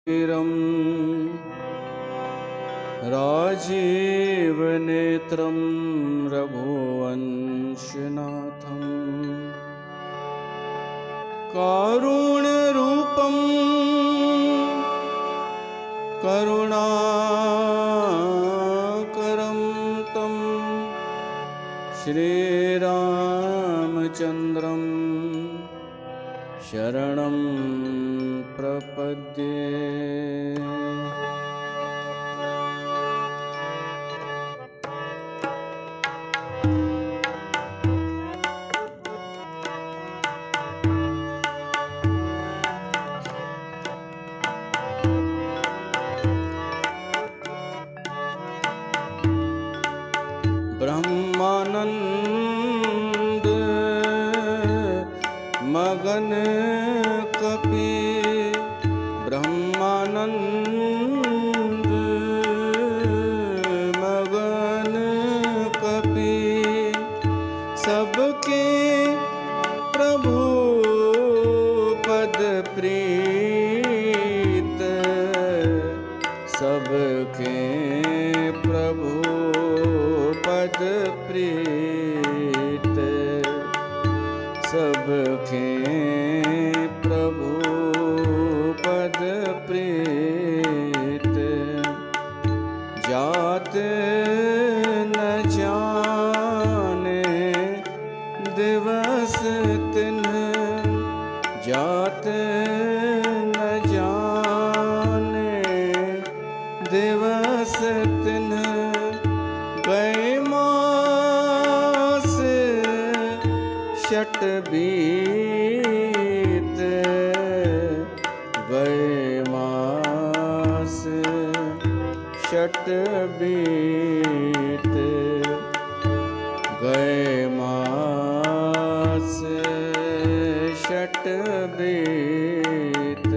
वीरं राजीवनेत्रं रघुवंशनाथं कारुण्यरूपं करुणाकरं तं श्रीरामचन्द्रं शरणं प्रपद्ये। ब्रह्मानंद मगन कपि ब्रह्मानंद मगन कपि सबके प्रभु पद प्रीत सबके प्रभु पद प्रीत सबके प्रभु पद प्रीत जात न जाने दिवस तिन्ह जात न जाने दिवस तिन्ह गए मास शत बीत गए मास शत बीत गए मास शत बीत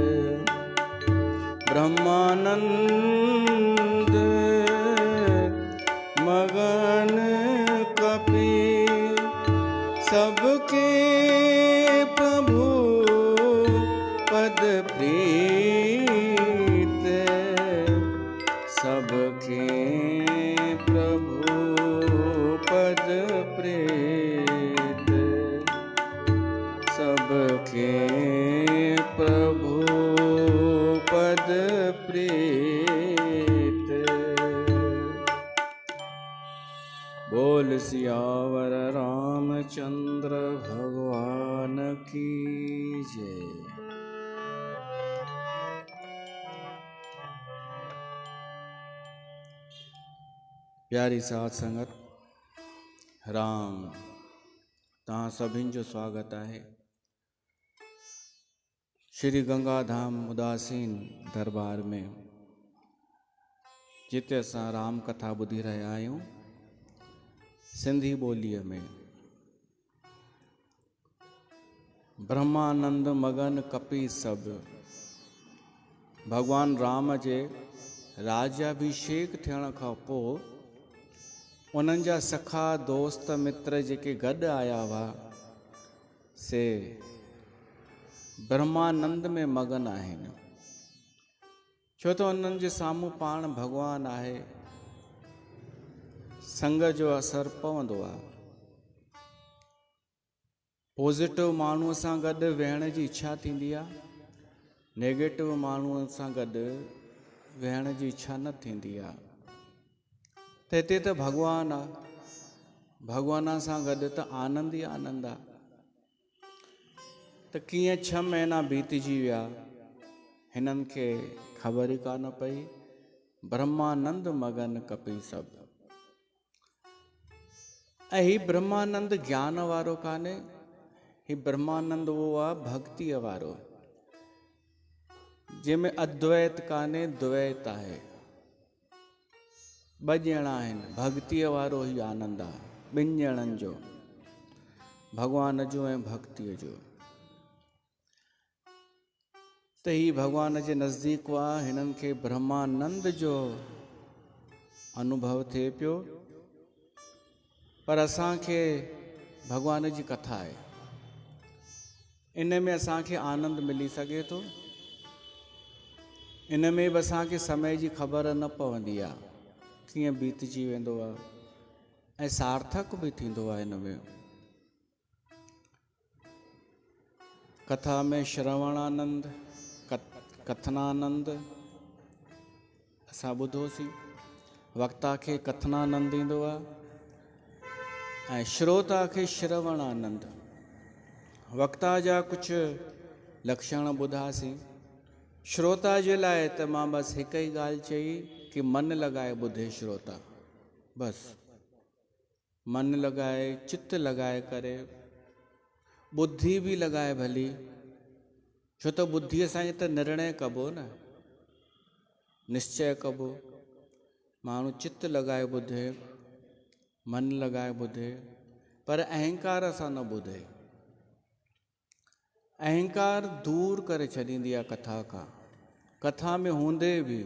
ब्रह्मानंद मगन कपि सबके प्रभु पद प्रीत सबके प्रभु पद प्रीत सबके प्रभु पद प्रीत। बोल सियावर रामचंद्र भगवान की जय। प्यारी साथ संगत राम तहां सभिनि जो स्वागत है श्री गंगाधाम उदासीन दरबार में, जिते असां राम कथा ॿुधी रहिया आहियूं सिंधी ॿोलीअ में। ब्रह्मानंद मगन कपि सब भगवान राम जे राज्याभिषेक थियण खां पोइ उन्हनि जा सखा दोस्त मित्र जेके गॾु आया हुआ से ब्रह्मानंद में मगन आहिनि, छो त उन्हनि जे साम्हूं पाण भगवान आहे। संग जो असरु पवंदो आहे। पॉजिटिव माण्हूअ सां गॾु वेहण जी इच्छा थींदी आहे, नेगेटिव माण्हूअ सां गॾु वेहण जी इच्छा न थींदी आहे। त हिते त भगवान आहे, भगवान सां गॾु त आनंद ई आनंद आहे। त कीअं 6 महीना बीतजी विया हिननि खे ख़बर ई कान पई। ब्रह्मानंद मगन कपि सब। ऐं ही ब्रह्मानंद ज्ञान वारो कान्हे, ही ब्रह्मानंद उहो आहे भक्तीअ वारो, जंहिंमें अद्वैत कान्हे द्वैत आहे। 2 ॼणा आहिनि, भक्तीअ वारो ही आनंद आहे 2 ॼणनि जो, भगवान जो ऐं भक्तीअ जो। त ही भगवान जे नज़दीक हुआ, हिननि खे ब्रह्मानंद जो अनुभव थिए पियो। पर असांखे भगवान जी कथा आहे, इन में असांखे आनंद मिली सके थो। इन में बि असांखे समय जी ख़बर न पवंदी आहे, कीअं बीतजी वेंदो आहे ऐं सार्थक बि थींदो आहे। इन में कथा में श्रवणानंद, कथनानंद असां ॿुधोसीं, वक्ता खे कथनानंद ईंदो आहे ऐं श्रोता खे श्रवणानंद। वक्ता जा कुझु लक्षण ॿुधासीं। श्रोता जे लाइ त मां बसि हिकु ई ॻाल्हि चई कि मन लॻाए ॿुधे श्रोता, बसि मन लॻाए, चित लॻाए करे, बुद्धि बि लॻाए भली, छो त बुद्धीअ सां ई त निर्णय कबो न, निश्चय कबो। माण्हू चित लॻाए ॿुधे, मन लॻाए ॿुधे, पर अहंकार सां न ॿुधे। अहंकार दूर करे छॾींदी आहे कथा खां। कथा में हूंदे बि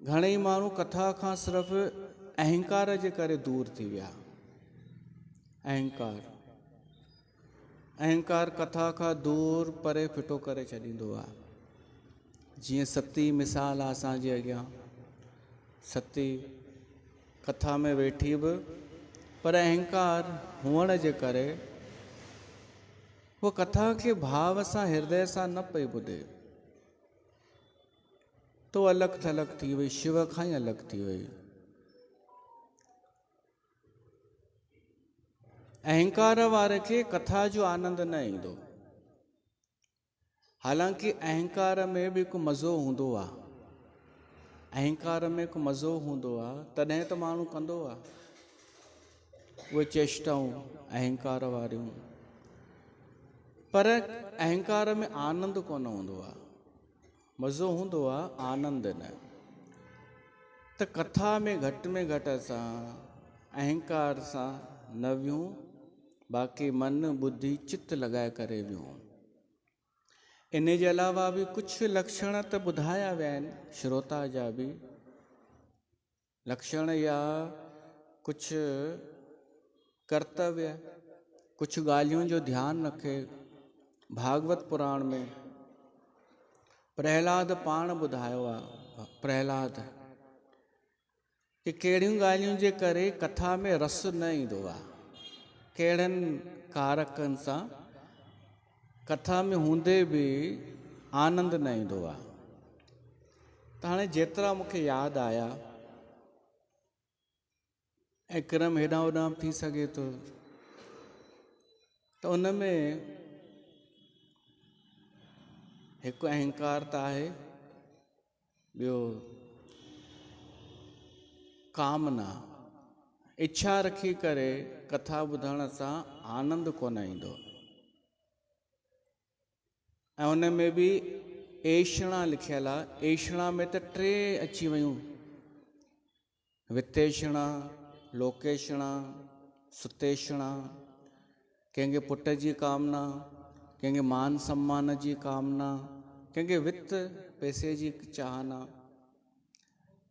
घणेई माण्हू कथा खां सिर्फ़ु अहंकार जे करे दूर थी विया। अहंकार कथा खां दूर परे फिटो करे छॾींदो आहे। जीअं सती मिसाल आहे असांजे अॻियां। सती कथा में वेठी बि, पर अहंकार हुअण जे करे वो कथा के भाव सां, हृदय सां न पई ॿुधे, तो अलॻि थलॻि थी वई, शिव खां ई अलॻि थी वई। अहंकार वारे खे कथा जो आनंद न ईंदो। हालांकि अहंकार में बि को मज़ो हूंदो आहे, अहंकार में को मज़ो हूंदो आहे, तॾहिं त माण्हू कंदो आहे उहे चेष्टाऊं अहंकार वारियूं। पर अहंकार में आनंद कोन हूंदो आहे, मज़ो हूंदो आहे, आनंद न। त कथा में घटि असां अहंकार सां न वियूं, बाक़ी मन, बुद्धि, चित्त लॻाए करे वियूं। इन जे अलावा बि कुझु लक्षण त ॿुधाया विया आहिनि श्रोता जा बि लक्षण, या कुझु कर्तव्य, कुझु ॻाल्हियुनि जो ध्यानु रखे। भागवत पुराण में प्रहलाद पाण ॿुधायो आहे, प्रहलाद कि कहिड़ियूं ॻाल्हियुनि जे करे कथा में रस न ईंदो आहे, कहिड़नि कारकनि सां कथा में हूंदे बि आनंद न ईंदो आहे। त हाणे जेतिरा मूंखे यादि आया, ऐं क्रम हेॾां होॾां थी सघे थो, त उन में हिकु अहंकार त आहे, ॿियो कामना, इच्छा रखी करे कथा ॿुधण सां आनंद कोन ईंदो। ऐं उन में बि एषणा लिखियल आहे। एषणा में त 3 अची वियूं, वित्तेषणा, लोकेषणा, सुतेषणा। कंहिंखे पुट जी कामना, कंहिंखे मान सम्मान जी कामना, कंहिंखे वित्त पैसे जी चाहना।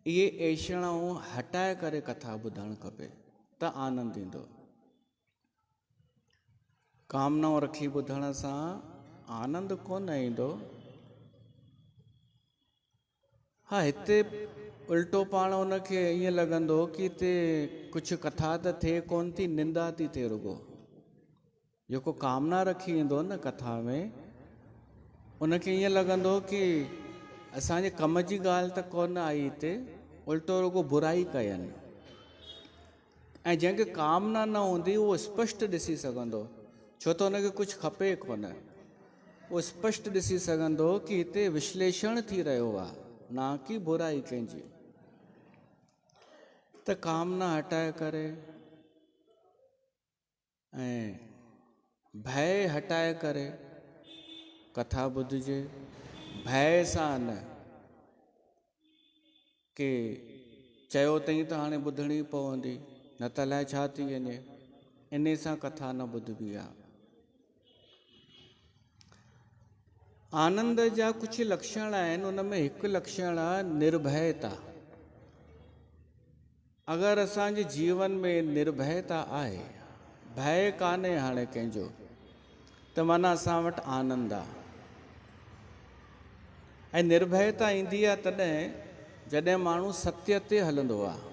इहे एषणाऊं हटाए करे कथा ॿुधणु खपे त आनंद ईंदो। कामनाऊं रखी ॿुधण सां आनंद कोन ईंदो। हा, हिते उल्टो पाण उनखे ईअं लॻंदो कि हिते कुझु कथा त थिए कोन थी, निंदा थी थिए रुगो। जेको कामना रखी ईंदो न कथा में, उनखे ईअं लॻंदो कि असांजे कम जी ॻाल्हि त कोन आई हिते, उल्टो रुगो बुराई कयनि। ऐं जंहिंखे कामना न हूंदी उहो स्पष्ट ॾिसी सघंदो, छो त हुनखे कुझु खपे कोन। उहो स्पष्ट ॾिसी सघंदो कि हिते विश्लेषण थी रहियो आहे, ना कि बुराई कंहिंजी। त कामना हटाए करे ऐं भय हटाए करे कथा ॿुधिजे। भय सां न कि चयो अथई त हाणे ॿुधणी पवंदी, न त अलाए छा थी वञे, इन सां कथा न ॿुधबी आहे। आनंद जा कुझु लक्षण आहिनि, उन में हिकु लक्षण आहे निर्भयता। अगरि असांजे जीवन में निर्भयता आहे, भय कान्हे हाणे कंहिंजो, त माना असां वटि आनंद आहे। ऐं निर्भयता ईंदी आहे तॾहिं जॾहिं माण्हू सत्य ते हलंदो आहे,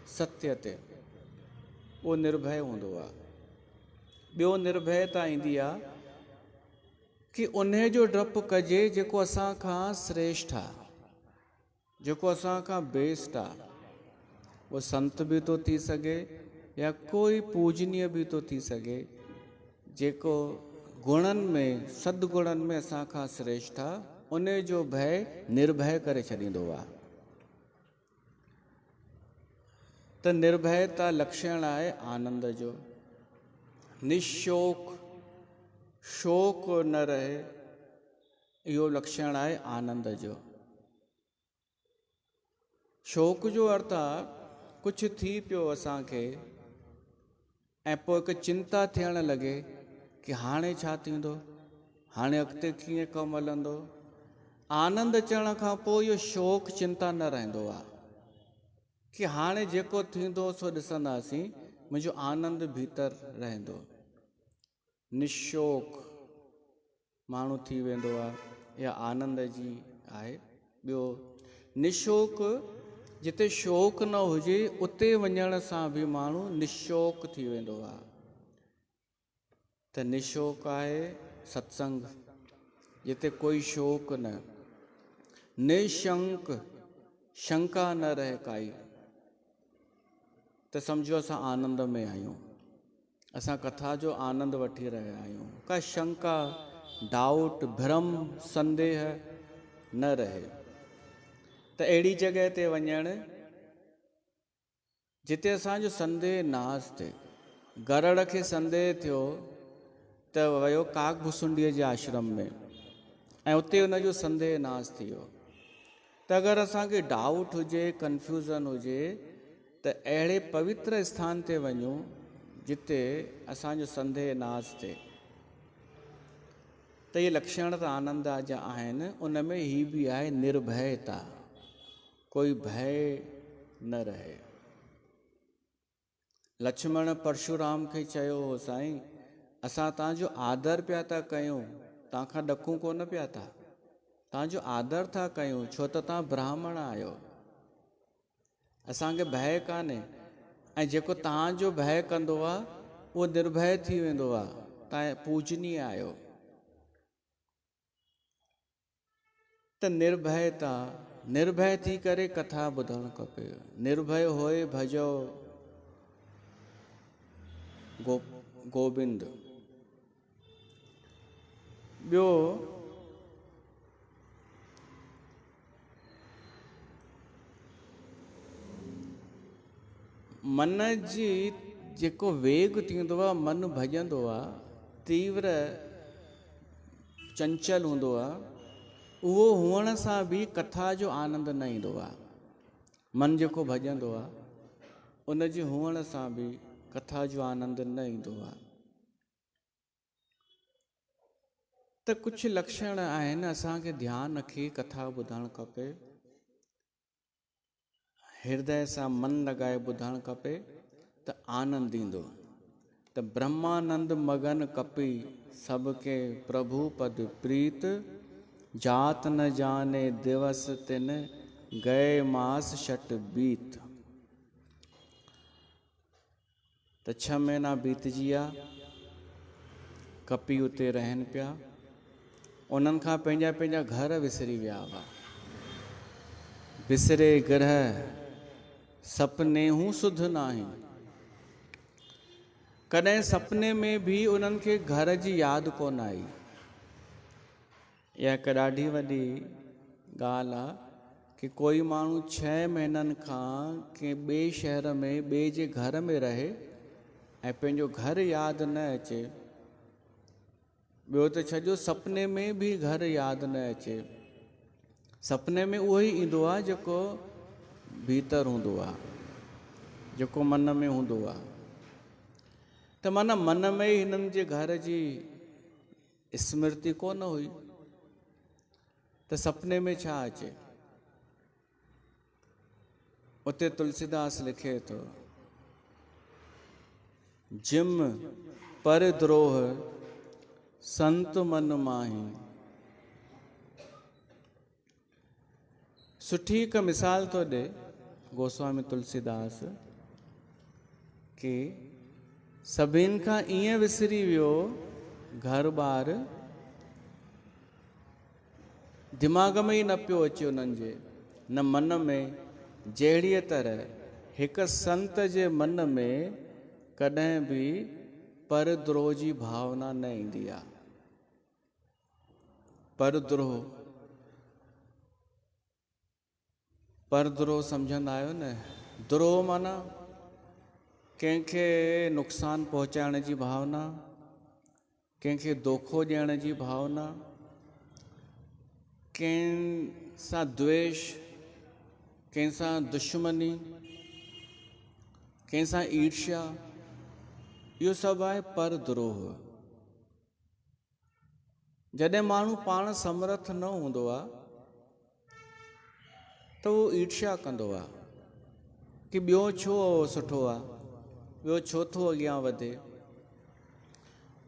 सत्य ते, उहो निर्भय हूंदो आहे। ॿियो निर्भयता ईंदी आहे कि उन जो डपु कजे जेको असां खां श्रेष्ठ आहे, जेको असां खां बेस्ट आहे। उहो संत बि थो थी सघे या कोई पूजनीय बि थो थी सघे, जेको गुणनि में, सदगुणनि में असां खां श्रेष्ठ आहे, उन जो भय निर्भय करे छॾींदो आहे। त निर्भयता लक्षण आहे आनंद जो। निशोक, शोक न रहे, इहो लक्षण आहे आनंद जो। शोक जो अर्थ आहे कुझु थी पियो असांखे ऐं पोइ हिकु चिंता थियणु लॻे कि हाणे छा थींदो, हाणे अॻिते कीअं कमु हलंदो। आनंद अचण खां पोइ इहो शोक चिंता न रहंदो आहे कि हाणे जेको थींदो सो ॾिसंदासीं, मुंहिंजो आनंद भीतर रहंदो। निशोक माण्हू थी वेंदो आहे, इहा आनंद जी आहे। ॿियो निशोक, जिते शोक न हुजे उते वञण सां बि माण्हू निशोक थी वेंदो आहे। त निशोक आहे सत्संग, जिते कोई शोक न, निशंक, शंका न रहे काई, त सम्झो असां आनंद में आहियूं, असां कथा जो आनंद वठी रहिया आहियूं। का शंका, डाउट, भ्रम, संदेह न रहे। त अहिड़ी जॻह ते वञणु जिते असांजो संदेह नाश थिए। गरुड़ खे संदेह थियो त वियो काकभुसुंडीअ जे आश्रम में ऐं उते हुनजो संदेह नाश थी वियो। त अगरि असांखे डाउट हुजे, कंफ्यूज़न हुजे, त अहिड़े पवित्र स्थान ते वञूं जिते असांजो संदेह नाश थिए। त इहे लक्षण त आनंद जा आहिनि। उन में ही बि आहे निर्भयता, कोई भय न रहे। लक्ष्मण परशुराम खे चयो हो, साईं असां तव्हांजो आदर पिया था कयूं, तव्हांखां ॾकूं कोन पिया था, तव्हांजो आदर था कयूं छो त तव्हां ब्राह्मण आहियो, असांखे भय कान्हे। ऐं जेको तव्हांजो भय कंदो आहे उहो निर्भय थी वेंदो आहे, तव्हां पूजनीय आहियो। त निर्भयता, निर्भय थी करे कथा ॿुधणु खपे। निर्भय होए भजो गोविंद। ॿियो मन जी जेको वेग थींदो आहे, मन भॼंदो आहे, तीव्र चंचल हूंदो आहे, उहो हुअण सां बि कथा जो आनंद न ईंदो आहे। मन जेको भॼंदो आहे उन जे हुअण सां बि कथा जो आनंद न ईंदो आहे। त कुझु लक्षण आहिनि, असांखे ध्यानु रखी कथा ॿुधणु खपे, हृदय सां मन लॻाए ॿुधणु खपे, त आनंद ईंदो। त ब्रह्मानंद मगन कपी, सबके प्रभु पद प्रीत, जात न जाने दिवस तिन, गए मास शट बीत। त 6 महीना बीतजी विया, कपी उते रहनि पिया, उन्हनि खां पंहिंजा पंहिंजा घर विसरी विया हुआ। विसरे ग्रह सपने हूं सुध नाही। कॾहिं सपने में भी उन्हनि खे घर जी यादि कोन आई। इहा हिकु ॾाढी वॾी ॻाल्हि आहे कि कोई माण्हू 6 महीननि खां कंहिं ॿिए शहर में, ॿिए जे घर में रहे ऐं पंहिंजो घर यादि न अचे। ॿियो त छॾियो, सपने में भी घर यादि न अचे। सपने में उहो ई ईंदो आहे जेको भीतर हूंदो आहे, जेको मन में हूंदो आहे। त माना मन में ई हिननि जे घर जी स्मृति कोन हुई, त सपने में छा अचे। उते तुलसीदास लिखे थो, जिम पर द्रोह संत मन माही, सुठी हिकु मिसाल थो ॾे गोस्वामी तुलसीदास कि सभिनि खां ईअं विसरी वियो घर ॿार, दिमाग़ में ई न पियो अचे उन्हनि जे न मन में, जहिड़ीअ तरह हिकु संत जे मन में कॾहिं बि परद्रोह जी भावना न ईंदी आहे। परद्रोह सम्झंदा आहियो न? द्रोह माना कंहिंखे नुक़सानु पहुचाइण जी भावना, कंहिंखे धोखो ॾियण जी भावना, कंहिंसां द्वेष, कंहिंसां दुश्मनी, कंहिंसां ईर्ष्या, इहो सभु आहे परद्रोह। जॾहिं माण्हू पाण समर्थ न हूंदो आहे त उहो ईर्ष्या कंदो आहे कि ॿियो छो सुठो आहे, ॿियो छो थो अॻियां वधे,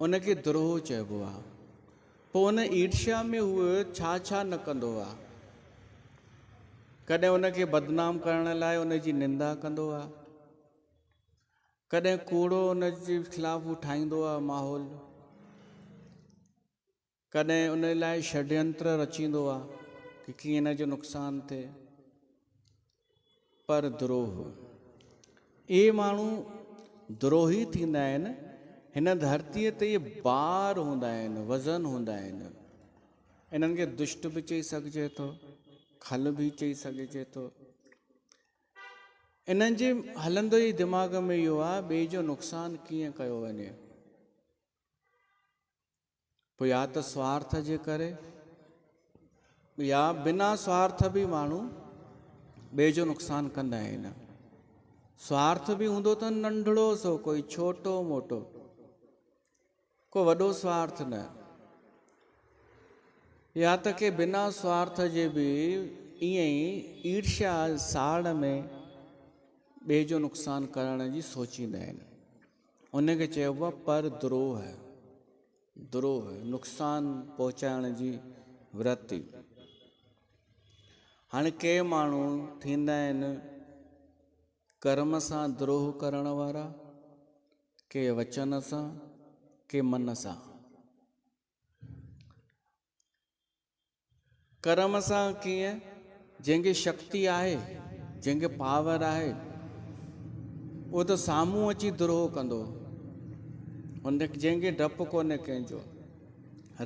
उनखे द्रोह चइबो आहे। पोइ उन ईर्ष्या में उहो छा छा न कंदो आहे। कॾहिं उनखे बदनाम करण लाइ उनजी निंदा कंदो आहे, कॾहिं कूड़ो उनजे ख़िलाफ़ ठाहींदो आहे माहौल, कॾहिं उन लाइ षड्यंत्र रचींदो आहे कि कीअं इन जो नुक़सानु थिए। पर द्रोह, इहे माण्हू द्रोही थींदा आहिनि। हिन धरतीअ ते इहे बार हूंदा आहिनि, वज़न हूंदा आहिनि। इन्हनि खे दुष्ट बि चई सघिजे थो, खल बि चई सघिजे थो। इन्हनि जे हलंदो ई दिमाग़ में इहो आहे ॿिए जो नुक़सानु कीअं कयो वञे। पोइ या त स्वार्थ जे करे या बिना स्वार्थ बि माण्हू ॿिए जो नुक़सानु कंदा आहिनि। स्वार्थ बि हूंदो त नंढड़ो सो, कोई छोटो मोटो, को वॾो स्वार्थ न। या त के बिना स्वार्थ जे बि ईअं ई ईर्ष्या साड़ में ॿिए जो नुक़सानु करण जी सोचींदा आहिनि। उनखे चइबो आहे परद्रोह, द्रोह, नुक़सानु पहुचाइण जी वृत्ति। हाणे के माण्हू थींदा आहिनि कर्म सां द्रोह करण वारा, के वचन सां, के मन सां। कर्म सां कीअं? जंहिंखे शक्ति आहे, जंहिंखे पावर आहे, उहो त साम्हूं अची द्रोह कंदो। उन जंहिंखे डपु कोन्हे कंहिंजो।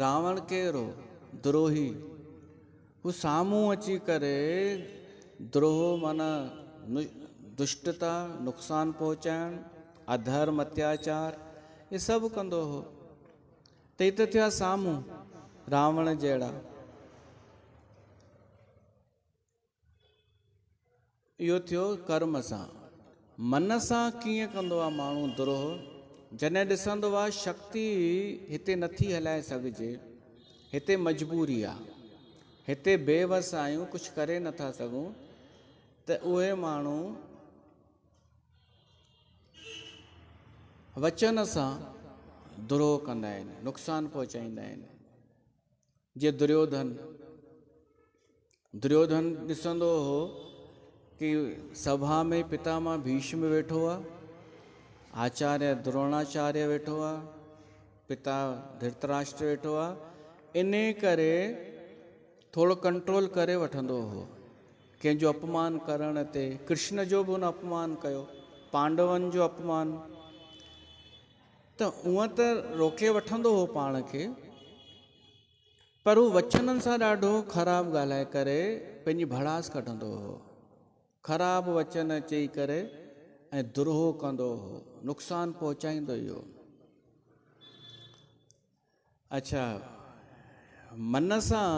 रावण केरु हो? द्रोही। हू साम्हूं अची करे द्रोह माना दुष्टता, नुक़सानु पहुचाइण, अधर्म, अत्याचार, इहे सभु कंदो हो। त ही त थिया साम्हूं रावण जहिड़ा। इहो थियो कर्म सां। मन सां कीअं कंदो आहे माण्हू द्रोह? जॾहिं ॾिसंदो आहे शक्ति हिते नथी हलाए सघिजे, हिते मजबूरी आहे, हिते बेवस आहियूं, कुझु करे नथा सघूं, त उहे माण्हू वचन सां द्रोह कंदा आहिनि, नुक़सानु पहुचाईंदा आहिनि। जीअं दुर्योधन ॾिसंदो हो कि सभा में पितामह भीष्म वेठो आहे, आचार्य द्रोणाचार्य वेठो आहे, पिता धृतराष्ट्र वेठो आहे। इन करे थोरो कंट्रोल करे वठंदो हो कंहिंजो अपमान करण ते। कृष्ण जो बि हुन अपमान कयो, पांडवनि जो अपमान। त हूअं त रोके वठंदो हो पाण खे, पर हू वचननि सां ॾाढो ख़राबु ॻाल्हाए करे पंहिंजी भड़ास कढंदो हो। ख़राबु वचन चई करे ऐं द्रोह कंदो हो, नुक़सानु पहुचाईंदो ई हो। अच्छा, मन सां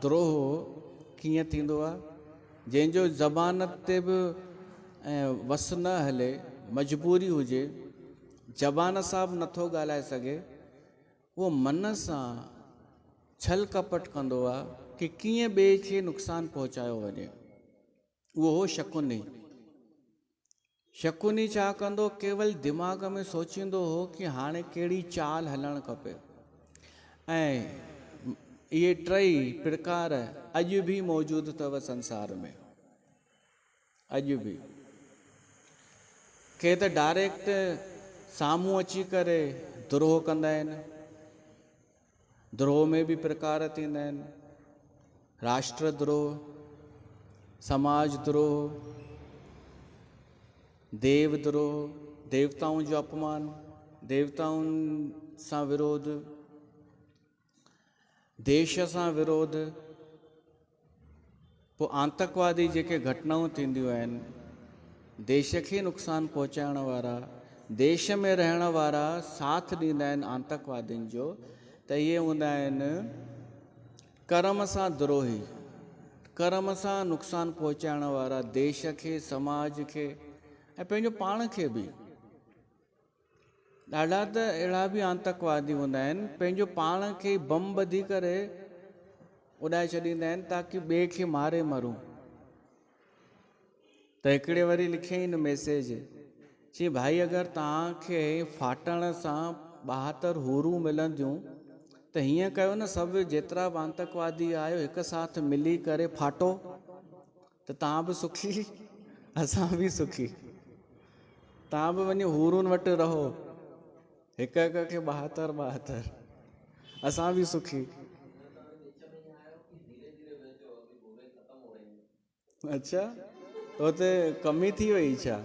द्रोह कीअं थींदो आहे? जंहिंजो ज़बान ते बि वस न हले, मजबूरी हुजे, ज़बान सां बि नथो ॻाल्हाए सघे, उहो मन सां छल कपट कंदो आहे कि कीअं ॿिए खे नुक़सानु पहुचायो वञे। उहो हो शकुनी। शकुनी छा कंदो? केवल दिमाग़ में सोचींदो हो कि हाणे कहिड़ी चाल हलणु खपे। ऐं ये टई प्रकार अॼु बि मौजूदु अथव संसार में। अॼु बि के त डायरेक्ट साम्हूं अची करे द्रोह कंदा आहिनि। द्रोह में बि प्रकार थींदा आहिनि, राष्ट्रद्रोह, समाजद्रोह, देवद्रोह, देवताउनि जो अपमान, देवताउनि सां विरोध, देश सां विरोध। पोइ आतंकवादी जेके घटनाऊं थींदियूं आहिनि, देश खे नुक़सानु पहुचाइण वारा, देश में रहण वारा साथ ॾींदा आहिनि आतंकवादियुनि जो, त इहे हूंदा आहिनि कर्म सां द्रोही, कर्म सां नुक़सानु पहुचाइण वारा, देश खे, समाज खे ऐं पंहिंजो पाण खे बि। ॾाढा त अहिड़ा बि आतंकवादी हूंदा आहिनि, पंहिंजो पाण खे बम ॿधी करे उॾाए छॾींदा आहिनि ताकी ॿिए खे मारे मरूं। त हिकिड़े वरी लिखियईं न मैसेज, चई भाई अगरि तव्हांखे फाटण सां 72 हूरूं मिलंदियूं त हीअं कयो न, सभु जेतिरा बि आतंकवादी आहियो हिकु साथ मिली करे फाटो, त तव्हां बि सुखी असां बि सुखी। तव्हां बि वञी हूरुनि वटि रहो, हिक हिक खे 72 असां बि सुखी। अच्छा, उते कमी थी वई छा?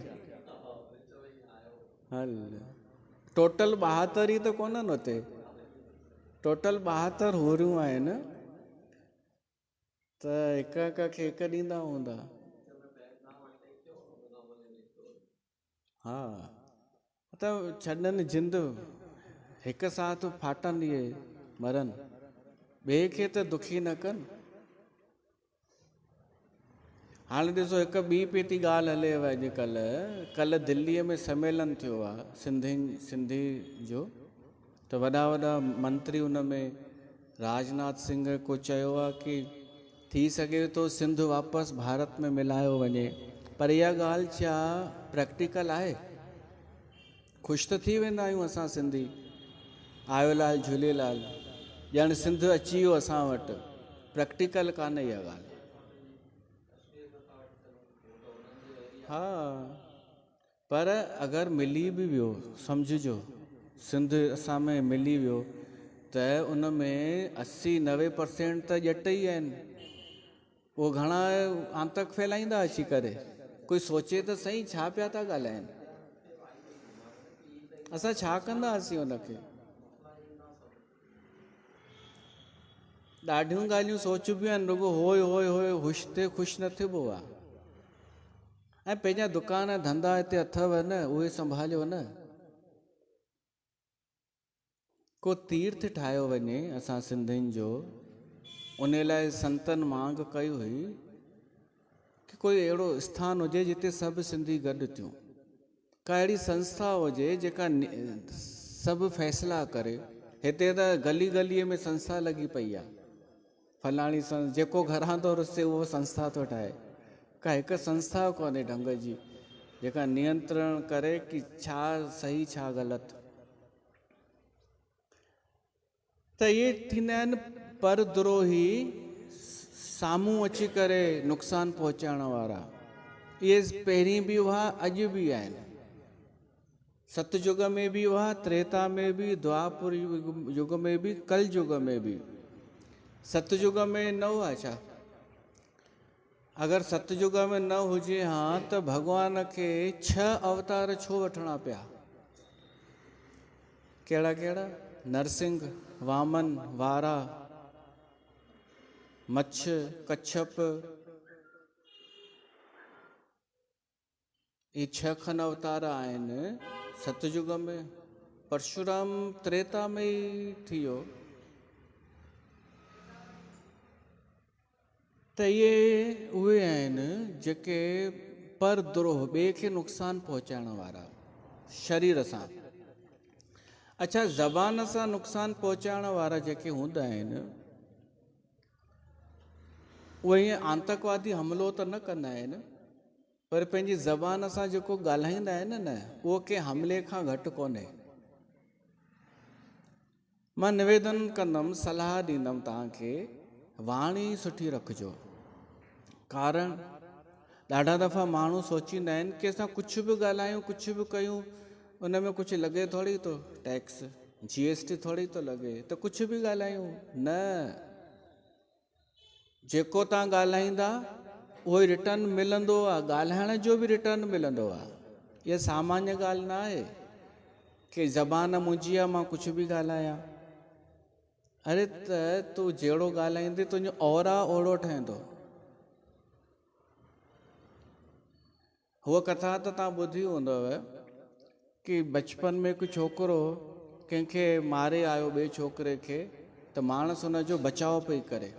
हल टोटल 72 ई त कोन्हनि हुते, टोटल 72 हूरियूं आहिनि, त हिक हिक खे हिकु ॾींदा हूंदा। हा त छॾनि जिंद, हिकु साथ फाटनि, इहे मरनि, ॿिए खे त दुखी न कनि। हाणे ॾिसो हिकु ॿी पई थी ॻाल्हि हलेव अॼुकल्ह, कल्ह दिल्लीअ में सम्मेलन थियो आहे सिंधी जो, त वॾा वॾा मंत्री उन में राजनाथ सिंह को चयो आहे कि थी सघे थो सिंध वापसि भारत में मिलायो वञे, पर इहा ॻाल्हि छा प्रैक्टिकल आहे? ख़ुशि त थी वेंदा आहियूं असां सिंधी, आयो लाल झूलेलाल, ॼण सिंध अची वियो असां वटि, प्रैक्टिकल कान्हे इहा ॻाल्हि। हा, पर अगरि मिली बि वियो, सम्झिजो सिंध असां में मिली वियो, त उन में 80-90% त ॼट ई आहिनि। उहो घणा आतंक फैलाईंदा अची करे, कोई सोचे त सही छा पिया था ॻाल्हाइनि, असां छा कंदासीं उनखे? ॾाढियूं ॻाल्हियूं सोचबियूं आहिनि, रुॻो होय होय होय हुश ते ख़ुशि न थिबो आहे। ऐं पंहिंजा दुकान धंधा हिते अथव न, उहे संभालियो न। को तीर्थ ठाहियो वञे असां सिंधियुनि जो, उन लाइ संतनि मांग कई हुई कि कोई अहिड़ो स्थान हुजे जिते सभु सिंधी गॾु थियूं, का अहिड़ी संस्था हुजे जेका सभु फ़ैसिला करे। हिते त गली गलीअ में संस्था लॻी पई आहे, फलाणी जेको घरां थो रुसे उहो संस्था थो ठाहे, का हिकु संस्था कोन्हे ढंग जी जेका नियंत्रण करे कि छा सही छा ग़लति। त इहे थींदा आहिनि परद्रोही, साम्हूं अची करे नुक़सानु पहुचाइण वारा। इहे पहिरीं बि हुआ, अॼु बि आहिनि। सतयुग में बि हुआ, त्रेता में बि, द्वापर युग में बि, कल युग में बि। सतयुग में न हुआ छा? अगरि सतयुग में न हुजे हा त भॻवान खे 6 अवतार छो वठिणा पिया? कहिड़ा कहिड़ा? नरसिंह, वामन, वारा, मच्छ, कच्छप, ये 6 खन अवतार आहिनि सतयुग में। परशुराम त्रेता में ई थी वियो। त इहे उहे आहिनि जेके परद्रोह, ॿिए खे नुक़सानु पहुचाइण वारा शरीर सां। अच्छा, ज़बान सां नुक़सानु पहुचाइण वारा जेके हूंदा आहिनि, उहे ईअं आतंकवादी हमिलो त न कंदा आहिनि, पर पंहिंजी ज़बान सां जेको ॻाल्हाईंदा आहिनि न, उहो कंहिं हमले खां घटि कोन्हे। मां निवेदन कंदुमि, सलाह ॾींदुमि तव्हांखे, वाणी सुठी रखिजो। कारण ॾाढा दफ़ा माण्हू सोचींदा आहिनि की असां कुझु बि ॻाल्हायूं, कुझु बि कयूं, उन में कुझु लॻे थोरी थो, टैक्स GST थोरी थो लॻे, त कुझु बि ॻाल्हायूं। न, जेको तव्हां ॻाल्हाईंदा उहो ई रिटर्न मिलंदो आहे, ॻाल्हाइण जो बि रिटर्न मिलंदो आहे। इहा सामान्य ॻाल्हि न आहे कि ज़बान मुंहिंजी आहे मां कुझु बि ॻाल्हायां। अरे त तूं जहिड़ो ॻाल्हाईंदे तुंहिंजो औरा ओड़ो ठहंदो। हूअ कथा त तव्हां ॿुधी हूंदव कि बचपन में हिकु छोकिरो कंहिंखे मारे आयो, ॿिए छोकिरे खे, त माण्हू हुनजो बचाव पई करे।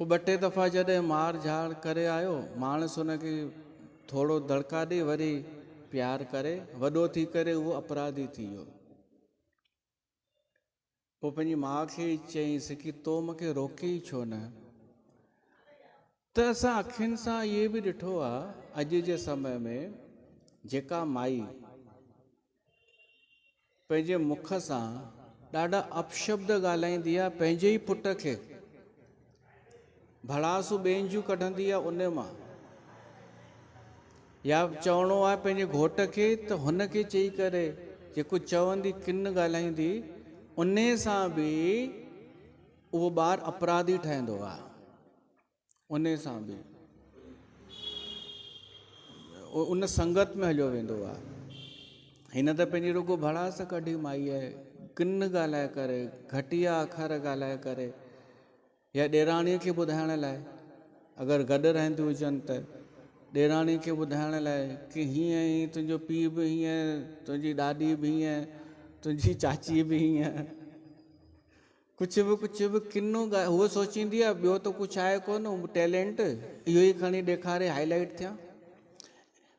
पोइ 2-3 दफ़ा जॾहिं मार झाड़ करे आयो, माण्हू हुनखे थोरो दड़का ॾेई वरी प्यार करे, वॾो थी करे उहो अपराधी थी वियो। पोइ पंहिंजी माउ खे चईंसि कि तो मूंखे रोके ई छो न। त असां अखियुनि सां इहे बि ॾिठो आहे, अॼु जे समय में जेका माई पंहिंजे मुख सां ॾाढा अपशब्द ॻाल्हाईंदी आहे पंहिंजे ई पुट खे, भड़ासू ॿियनि जूं कढंदी आहे उन मां, या चवणो आहे पंहिंजे घोट खे त हुनखे चई करे जेको चवंदी, किन ॻाल्हाईंदी, उन सां बि उहो ॿारु अपराधी ठहंदो आहे। उन सां बि उन संगत में हलियो वेंदो आहे। हिन त पंहिंजी रुगो भड़ास कढी माई आहे, किन ॻाल्हाए करे, घटिया अखर ॻाल्हाए करे, या ॾेराणीअ खे ॿुधाइण लाइ, अगरि गॾु रहंदियूं हुजनि त ॾेराणीअ खे ॿुधाइण लाइ कि हीअं ई तुंहिंजो पीउ बि हीअं, तुंहिंजी ॾाॾी बि हीअं, तुंहिंजी चाची बि हीअं, कुझु बि किनो उहो सोचींदी आहे ॿियो त कुझु आहे कोन, टैलेंट इहो ई खणी ॾेखारे हाईलाइट थियां।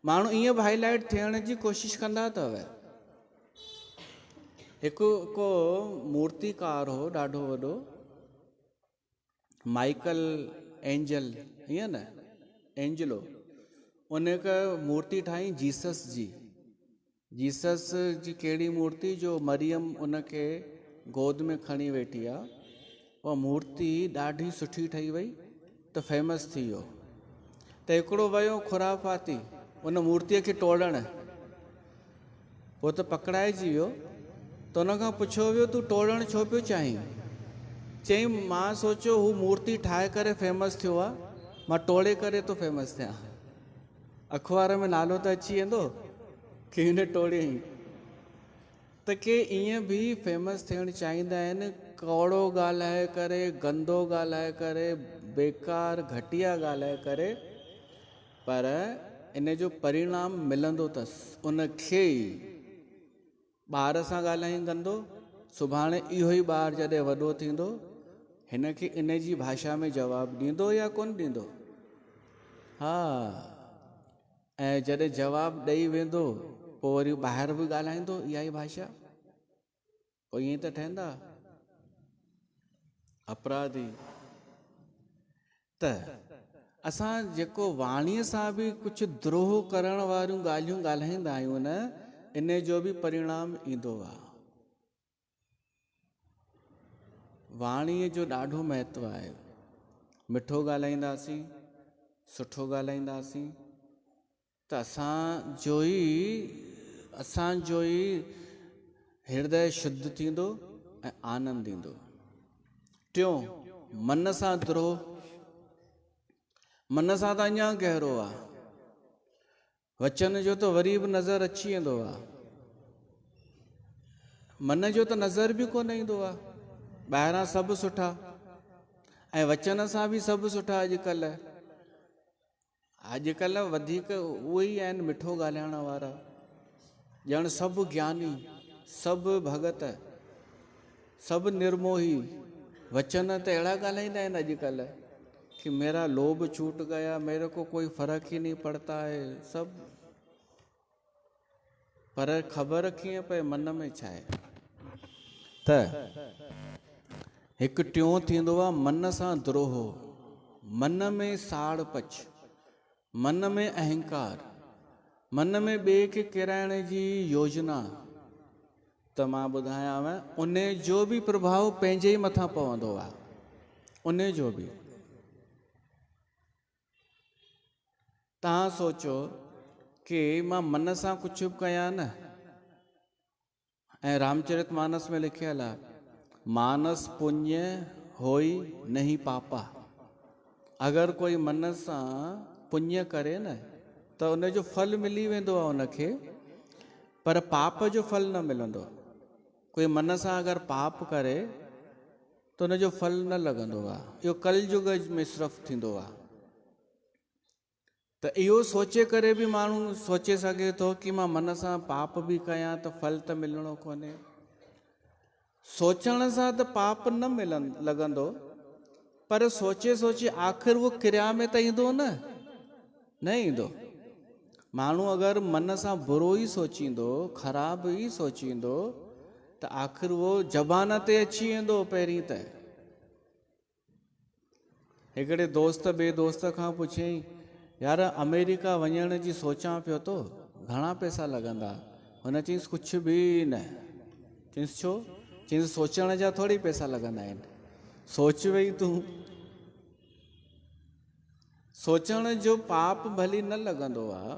माण्हू ईअं बि हाईलाइट थियण जी कोशिशि कंदा अथव। हिकु को मूर्तिकार हो ॾाढो वॾो, माइकल एंजल, ईअं न, एंजलो, उन हिकु मूर्ति ठाही जीसस जी। जीसस जी कहिड़ी मूर्ति, जो मरियम उनखे गोद में खणी वेठी आहे। उहा मूर्ति ॾाढी सुठी ठही वई त फेमस थी वियो। त हिकिड़ो वियो खुराफाती उन मूर्तिअ खे टोड़ण, पोइ त पकड़ाइजी वियो। त उनखां पुछियो वियो, तूं टोड़ण छो पियो चाहीं? चई, मां सोचियो हू मूर्ति ठाहे करे फेमस थियो आहे, मां टोड़े करे तो फेमस थियां। अख़बार में नालो त अची वेंदो कि हिन टोड़ियईं। त के ईअं बि फेमस थियणु चाहींदा आहिनि, कौड़ो ॻाल्हाए करे, गंदो ॻाल्हाए करे, बेकार घटिया ॻाल्हाए करे, पर इन जो परिणाम मिलंदो अथसि उनखे ई। ॿार सां ॻाल्हाईं गंदो, सुभाणे इहो ई ॿारु जॾहिं वॾो थींदो हिन खे इन जी भाषा में जवाबु ॾींदो या कोन ॾींदो? हा, ऐं जॾहिं जवाबु ॾेई वेंदो पोइ वरी ॿाहिरि बि ॻाल्हाईंदो इहा ई भाषा, पोइ ईअं त ठहंदा अपराधी। त असां जेको वाणीअ सां बि कुझु द्रोह करण वारियूं ॻाल्हियूं ॻाल्हाईंदा आहियूं न, इन जो बि परिणाम ईंदो आहे। वाणीअ जो ॾाढो महत्व आहे। मिठो ॻाल्हाईंदासीं, सुठो ॻाल्हाईंदासीं त असांजो ई हृदय शुद्ध थींदो ऐं आनंद ईंदो। टियों, मन सां द्रोह। मन सां त अञा गहरो आहे। वचन जो त वरी बि नज़र अची वेंदो आहे, मन जो त नज़र बि कोन ईंदो आहे। ॿाहिरां सभु सुठा ऐं वचन सां बि सभु सुठा। अॼुकल्ह वधीक उहे ई आहिनि मिठो ॻाल्हाइण वारा, ॼण सभु ज्ञानी, सभु भगत, सभु निर्मोही। वचन त अहिड़ा ॻाल्हाईंदा आहिनि अॼुकल्ह कि मेरा लोभ छूट गया, मेरे को कोई फर्क ही नहीं पड़ता है, सब। पर ख़बर कीअं पए मन में छा आहे? त हिकु टियों थींदो आहे मन सां द्रोह। मन में साड़ पछ, मन में अहंकार, मन में ॿिए खे किराइण जी योजना त मां ॿुधायांव, उन जो बि प्रभाव पंहिंजे ई मथां पवंदो आहे, उन जो बि। तव्हां सोचो कि मां मन सां कुझु बि कयां न, ऐं रामचरित मानस में लिखियल आहे, मानस पुण्य होई नहीं पापा। अगर कोई मन सां पुण्य करे न त उन जो फल मिली वेंदो आहे उनखे, पर पाप जो फल न मिलंदो। कोई मन सां अगर पाप करे त उन जो फल न लॻंदो आहे। इहो कलयुग में सिर्फ़ु थींदो आहे। त इहो सोचे करे बि माण्हू सोचे सघे थो कि मां मन सां पाप बि कयां त फल त मिलणो कोन्हे। सोचण सां त पाप न लॻंदो, पर सोचे सोचे आख़िर उहो क्रिया में त ईंदो न ईंदो। माण्हू अगरि मन सां बुरो ई सोचींदो, ख़राब ई सोचींदो, त आख़िर उहो ज़बान ते अची वेंदो। पहिरीं त हिकिड़े दोस्त ॿिए दोस्त खां पुछियईं, यार अमेरिका वञण जी सोचां पियो थो, घणा पैसा लॻंदा? हुन चयईंसि कुझु बि न। चयईंसि छो? चयईंसि सोचण जा थोरी पैसा लॻंदा आहिनि, सोच वई तूं। सोचण जो पाप भली न लॻंदो आहे,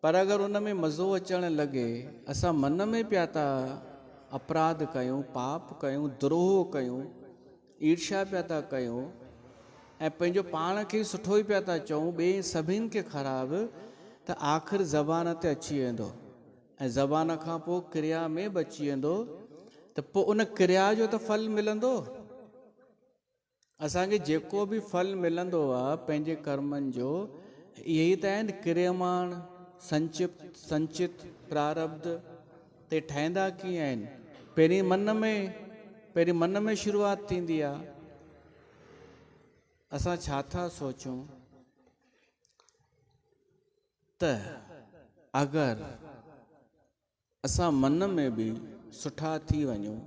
पर अगरि उन में मज़ो अचणु लॻे, असां मन में पिया था अपराध कयूं, पाप कयूं, द्रोह कयूं, ईर्ष्या पिया था कयूं, ऐं पंहिंजो पाण खे सुठो ई पिया था चऊं, ॿिए सभिनि खे ख़राबु, त आख़िर ज़बान ते अची वेंदो, ऐं ज़बान खां पोइ क्रिया में बि अची वेंदो, त पोइ उन क्रिया जो त फल मिलंदो। असांखे जेको बि फल मिलंदो आहे पंहिंजे कर्मनि जो, इहे ई त आहिनि क्रियमाण संचित प्रारब्ध। ते ठहींदा कीअं आहिनि? पहिरीं मन में शुरूआत थींदी आहे। असां छा था सोचूं त अगरि असां मन में बि सुठा थी वञूं,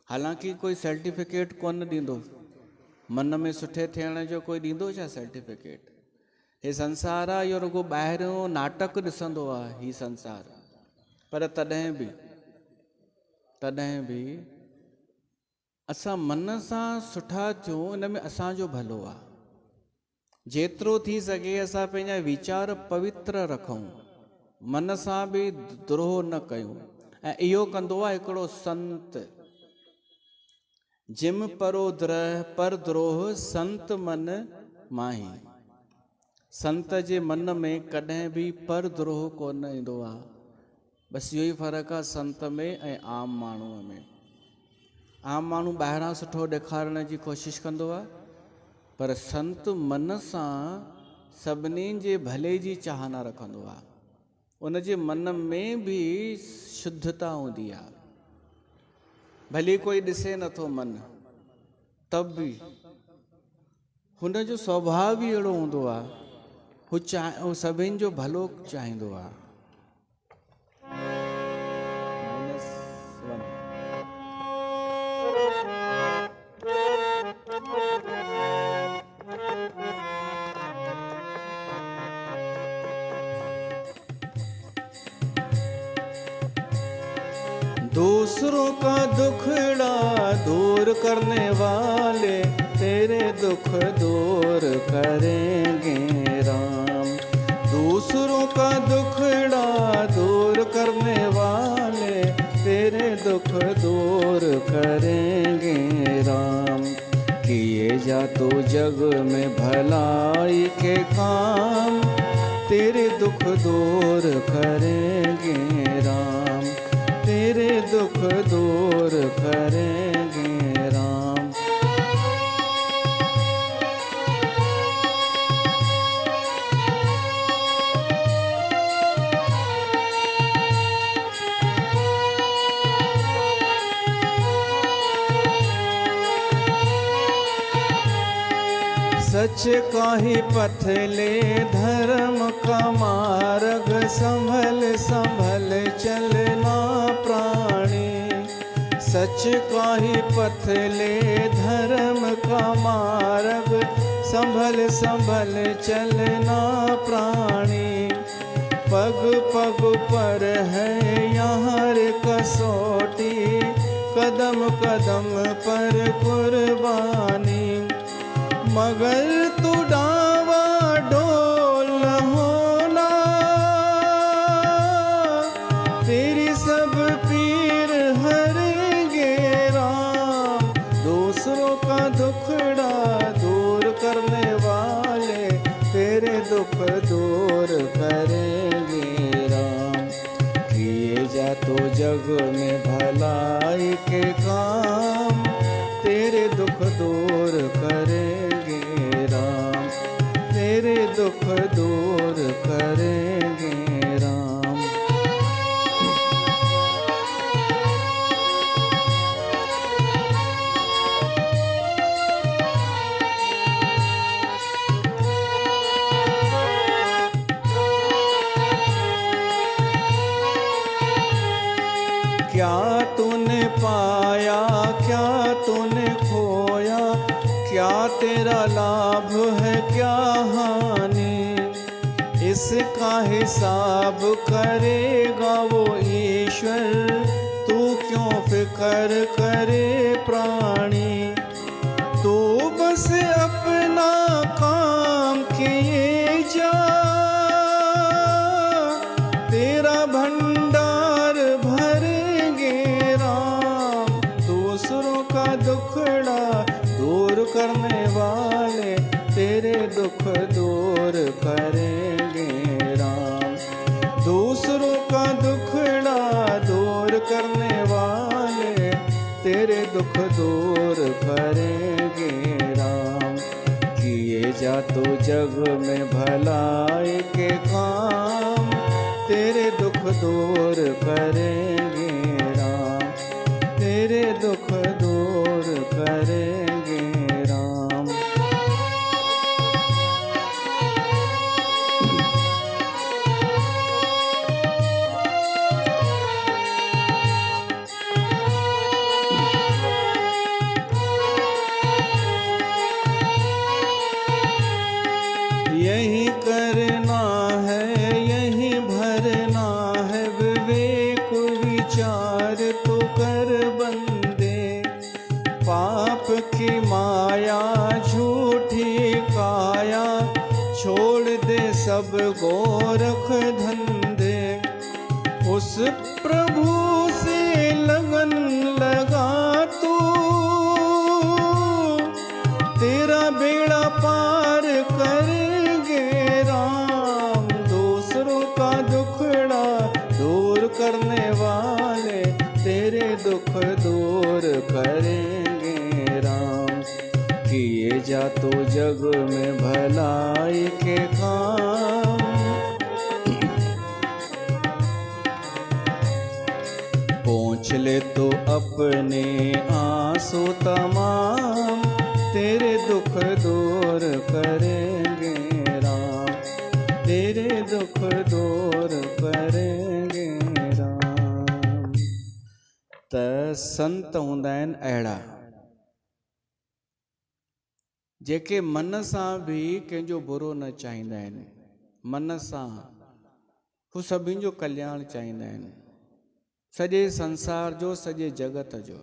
हालांकि कोई सर्टिफिकेट कोन ॾींदो, मन में सुठे थियण जो कोई ॾींदो छा सर्टिफिकेट? हे संसार आहे, इहो रुगो ॿाहिरियों नाटक ॾिसंदो आहे ही संसार। पर तॾहिं बि असां मन सां सुठा थियूं, इन में असांजो भलो आहे। जेतिरो थी सघे असां पंहिंजा वीचार पवित्र रखूं, मन सां बि द्रोह न कयूं। ऐं इहो कंदो आहे हिकिड़ो संत, जिम परो द्रह पर द्रोह संत मन माही। संत जे मन में कॾहिं बि पर द्रोह कोन ईंदो आहे। बसि इहो ई फ़र्क़ु आहे संत में ऐं आम माण्हूअ में। आम माण्हू ॿाहिरां सुठो ॾेखारण जी कोशिशि कंदो आहे, पर संत मन सां सभिनी जे भले जी चाहना रखंदो आहे। उन जे मन में बि शुद्धता हूंदी आहे। भली कोई ॾिसे नथो मन, तब बि हुन जो स्वभाव ई अहिड़ो हूंदो आहे, हू सभिनि जो भलो चाहींदो आहे। दूसरों का दुखड़ा दूर करने वाले तेरे दुख दूर करेंगे राम। दूसरों का दुखड़ा दूर करने वाले तेरे दुख दूर करेंगे राम। किए जा तो जग में भलाई के काम, तेरे दुख दूर करेंगे राम, तेरे दुख दूर करेंगे राम। सच का ही पथ ले धर्म का मार्ग, संभल संभल चलना प्राणी। सच का ही पथ ले धर्म का मार्ग, संभल संभल चलना प्राणी। पग ऊपर है यहाँ रे कसौटी, कदम कदम पर कुर्बानी। मगर तू डावा डोल होना, तेरी सब पीर हरेंगे राम। दूसरों का दुखड़ा दूर करने वाले, तेरे दुख दूर करेंगे राम। किए जा तो जग में भलाई के काम, तेरे दुख दूर करेंगे राम, तेरे दुख दूर करेंगे राम। क्या तूने पाया, क्या तूने खोया, क्या तेरा लाभ है, क्या हानि। इसका हिसाब करेगा वो ईश्वर, तू क्यों फिक्र करे प्राणी। तू बस अपना काम किए जा, तेरा भंडार भरेंगे राम। दूसरों का दुखड़ा दूर करने वाले, तेरे दुख दूर करेंगे राम। दूसरों का दुखड़ा दूर करने वाले, तेरे दुख दूर करेंगे राम। किए जा तो जग में भलाई के काम, तेरे दुख दूर करेंगे राम, तेरे दुख दूर करेंगे राम। यही करना है, यही भरना है, विवेक विचार तो कर बंदे। पाप की माया झूठी काया, छोड़ दे सब गोरख धंधे। उस प्रभु से लगन लगा तू, तेरा बेड़ा पार करेंगे राम। दूसरों का दुखड़ा दूर करने वाले, तेरे दुख दूर करेंगे राम। किए जा तो जग में भलाई के काम, पोंछ ले तो अपने आंसू तमाम, तेरे दुख दूर करेंगे राम, तेरे दुख दूर करेंगे राम। त संत हूंदा आहिनि अहिड़ा जेके मन सां बि कंहिंजो बुरो न चाहींदा आहिनि। मन सां हू सभिनि जो कल्याण चाहींदा आहिनि, सॼे संसार जो, सॼे जगत जो।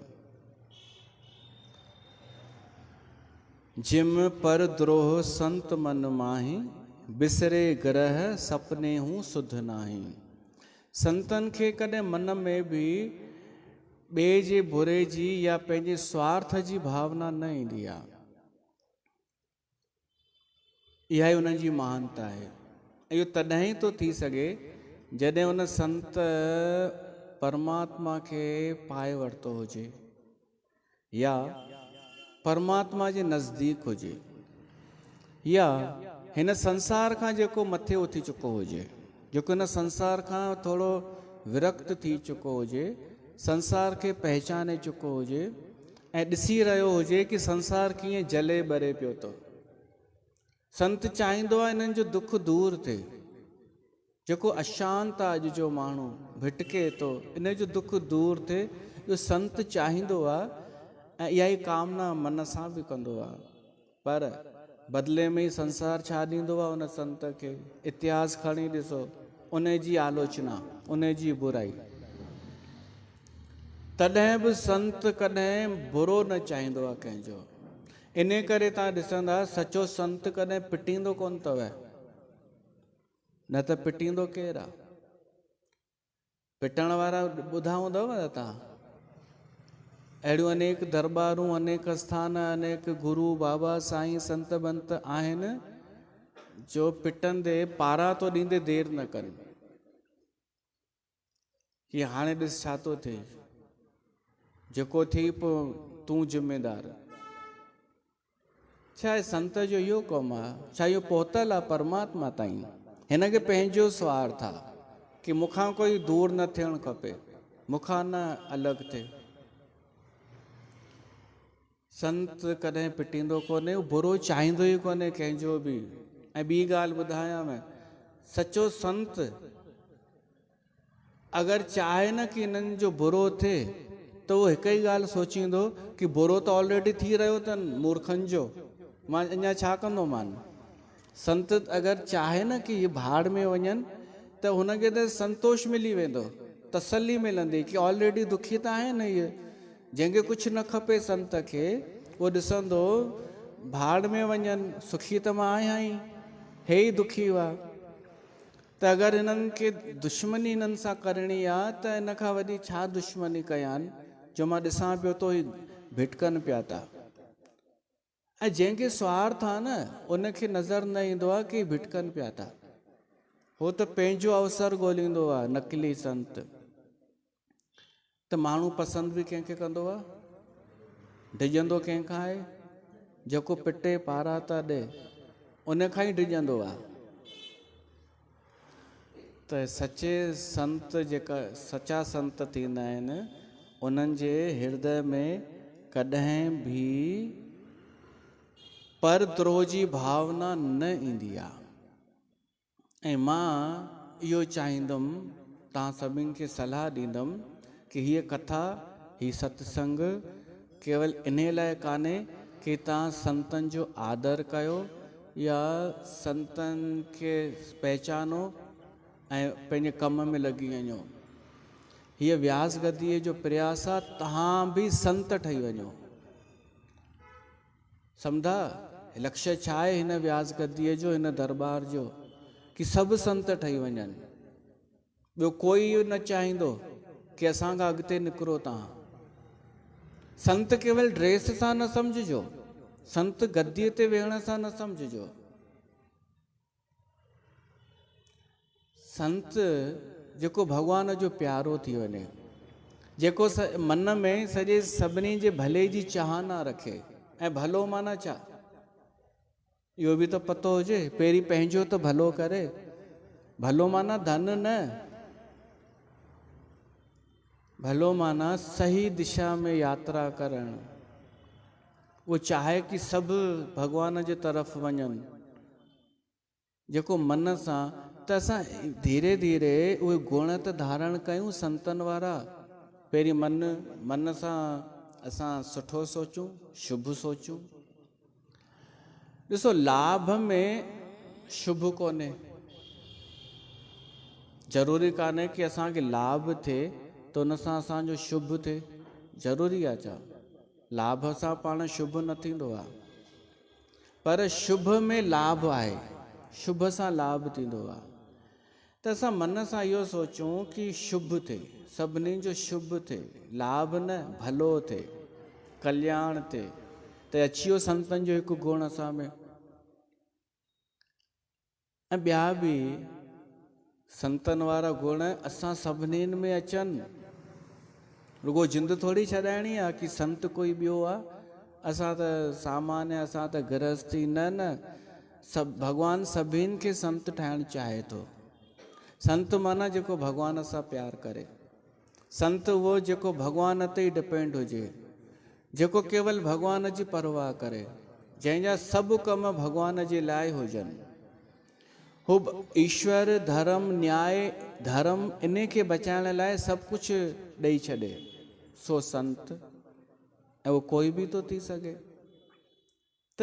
जिम पर द्रोह संत मन माही, बिसरे ग्रह सपने हूँ सुध नाही। संतन खे कॾहिं मन में बि ॿिए जे बुरे जी या पंहिंजे स्वार्थ जी भावना न ईंदी आहे। इहा ई उन्हनि जी महानता आहे। इहो तॾहिं थो थी सघे जॾहिं उन संत परमात्मा खे पाए वरितो हुजे, या परमात्मा जे नज़दीक हुजे, या हिन संसार खां जेको मथे उथी चुको हुजे, जेको हिन संसार खां थोरो विरक्त थी चुको हुजे, संसार खे पहचाने चुको हुजे ऐं ॾिसी रहियो हुजे कि संसार कीअं जले ॿरे पियो थो। संत चाहींदो आहे इन्हनि जो दुख दूर थिए। जेको अशांत आहे अॼु जो माण्हू भिटके थो, इन जो दुख दूर थिए, इहो संत चाहींदो आहे ऐं इहा ई कामना मन सां बि कंदो आहे। पर बदिले में ई संसार छा ॾींदो आहे उन संत खे? इतिहास खणी ॾिसो, उन जी आलोचना, उन जी बुराई। तॾहिं बि संत कॾहिं बुरो न चाहींदो आहे कंहिंजो। इन करे तव्हां ॾिसंदा सचो संत कॾहिं पिटींदो कोन अथव, न त पिटींदो केरु आहे? पिटण वारा ॿुधा हूंदव न तव्हां। अहिड़ियूं अनेक दरबारूं, अनेक स्थान, अनेक गुरु बाबा साईं संत बंत आहिनि जो पिटंदे पारा तो ॾींदे देरि न कनि कि हाणे ॾिस छा थो थिए, जेको थी पोइ तूं ज़िम्मेदार। छा आहे संत जो इहो कमु आहे, छा इहो पहुतल आहे परमात्मा ताईं? हिन खे पंहिंजो स्वार्थ आहे कि मूंखां कोई दूर न थियणु खपे, मूंखां न अलॻि थिए। संत कॾहिं पिटींदो कोन्हे, बुरो चाहींदो ई कोन्हे कंहिंजो बि। ऐं ॿी ॻाल्हि ॿुधायां मैं, सचो संत अगरि चाहे न कि हिननि जो बुरो थिए त उहो हिकु ई ॻाल्हि सोचींदो कि बुरो त ऑलरेडी थी रहियो अथनि मूर्खनि जो, मां अञा छा कंदो मान। संत अगरि चाहे न कि इहे भाड़ में वञनि त हुनखे त संतोष मिली वेंदो, तसली मिलंदी कि ऑलरेडी दुखी त आहिनि इहे। जंहिंखे कुझु न खपे संत खे, उहो ॾिसंदो भाड़ में वञनि, सुखी त मां आहियां ई, हे ई दुखी हुआ। त अगरि हिननि खे दुश्मनी हिननि सां करणी आहे त इन खां वॾी छा दुश्मनी कयानि, जो मां ॾिसां पियो तो ही भिटकनि पिया था। ऐं जंहिंखे स्वार्थ आहे न, उनखे नज़र न ईंदो आहे कि भिटकनि पिया था। हो त पंहिंजो अवसर ॻोल्हींदो आहे, नकली संत। त माण्हू पसंदि बि कंहिंखे कंदो आहे, डिॼंदो कंहिंखां आहे, जेको पिटे पारा था ॾे उन खां ई डिॼंदो आहे। त सचे संत, जेका सचा संत थींदा आहिनि, उन्हनि जे हृदय में कॾहिं बि परद्रोह जी भावना न ईंदी आहे। ऐं मां इहो चाहींदुमि, तव्हां सभिनि खे सलाह ॾींदुमि कि हीअ कथा, हीअ सत्संग केवल इन लाइ कान्हे कि तव्हां संतनि जो आदर कयो या संतनि खे पहचानो ऐं पंहिंजे कम में लॻी वञो। हीअ व्यास गद्दीअ जो प्रयास आहे, तव्हां बि संत ठही वञो। सम्झा लक्ष्य छा आहे हिन व्यास गद्दीअ जो, हिन दरबार जो, कि सभु संत ठही वञनि। ॿियो कोई न चाहींदो कि असांखां अॻिते निकिरो तव्हां। संत केवल ड्रेस सां न सम्झिजो, संत गद्दीअ ते वेहण सां न सम्झिजो। संत जेको भॻवान जो प्यारो थी वञे, जेको मन में सॼे सभिनी जे भले जी चाहना रखे। ऐं भलो माना छा, इहो बि त पतो हुजे, पहिरीं पंहिंजो त भलो करे। भलो माना धन न, भलो माना सही दिशा में यात्रा करणु। वो चाहे कि सभु भगवान जे तरफ़ वञनि, जेको मन सां। त असां धीरे धीरे उहे गुण त धारण कयूं संतनि वारा। पहिरीं मन सां असां सुठो सोचूं, शुभ सोचूं। ॾिसो, लाभ में शुभ कोन्हे। ज़रूरी कान्हे कि असांखे लाभ थिए त उन सां असांजो शुभ थिए, ज़रूरी आहे छा? लाभ सां पाण शुभ न थींदो आहे, पर शुभ में लाभ आहे, शुभ सां लाभ थींदो आहे। त असां मन सां इहो सोचूं कि शुभ थिए, सभिनी जो शुभ थिए, लाभ न भलो थिए, कल्याण थिए। त अची वियो संतनि जो हिकु गुण असां में। ऐं ॿिया बि संतनि वारा गुण असां सभिनीनि में अचनि। रुगो जिंद थोरी छॾाइणी आहे कि संत कोई ॿियो आहे, असां त सामान्य, असां त गृहस्थी। न न, सभु भॻवानु सभिनि खे संत ठाहिणु चाहे थो। संत माना जेको भॻवान सां प्यार करे, संत उहो जेको भॻवान ते ई डिपेंड हुजे, जेको केवल भॻवान जी परवाह करे, जंहिंजा सभु कम भॻवान जे लाइ हुजनि। हू ईश्वर, धर्म, न्याय, धर्म इन खे बचाइण लाइ सभु कुझु ॾेई छॾे, सो संत। ऐं उहो कोई बि थो थी सघे। त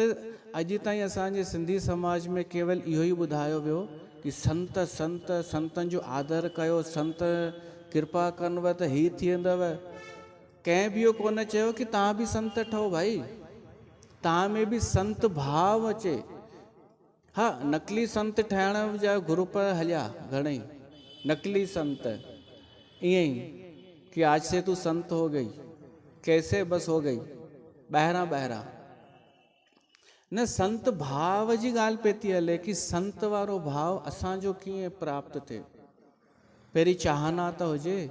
अॼु ताईं असांजे सिंधी समाज में केवल इहो ई ॿुधायो वियो कि संत संत संतनि जो आदर कयो, संत कृपा कनव त ही थी वेंदव। कंहिं बि इहो कोन चयो कि तव्हां बि संत ठहो भाई, तव्हां में बि संत भाव अचे। हाँ, नकली संत ठहण जा ग्रुप हलिया घणेई, नकली संत ईअं ई कि आज से तू संत हो गई, कैसे बस हो गई, ॿाहिरां ॿाहिरां न। संत भाव जी ॻाल्हि पई थी हले कि संत वारो भाव असांजो कीअं प्राप्त थिए। पहिरीं चाहना त हुजे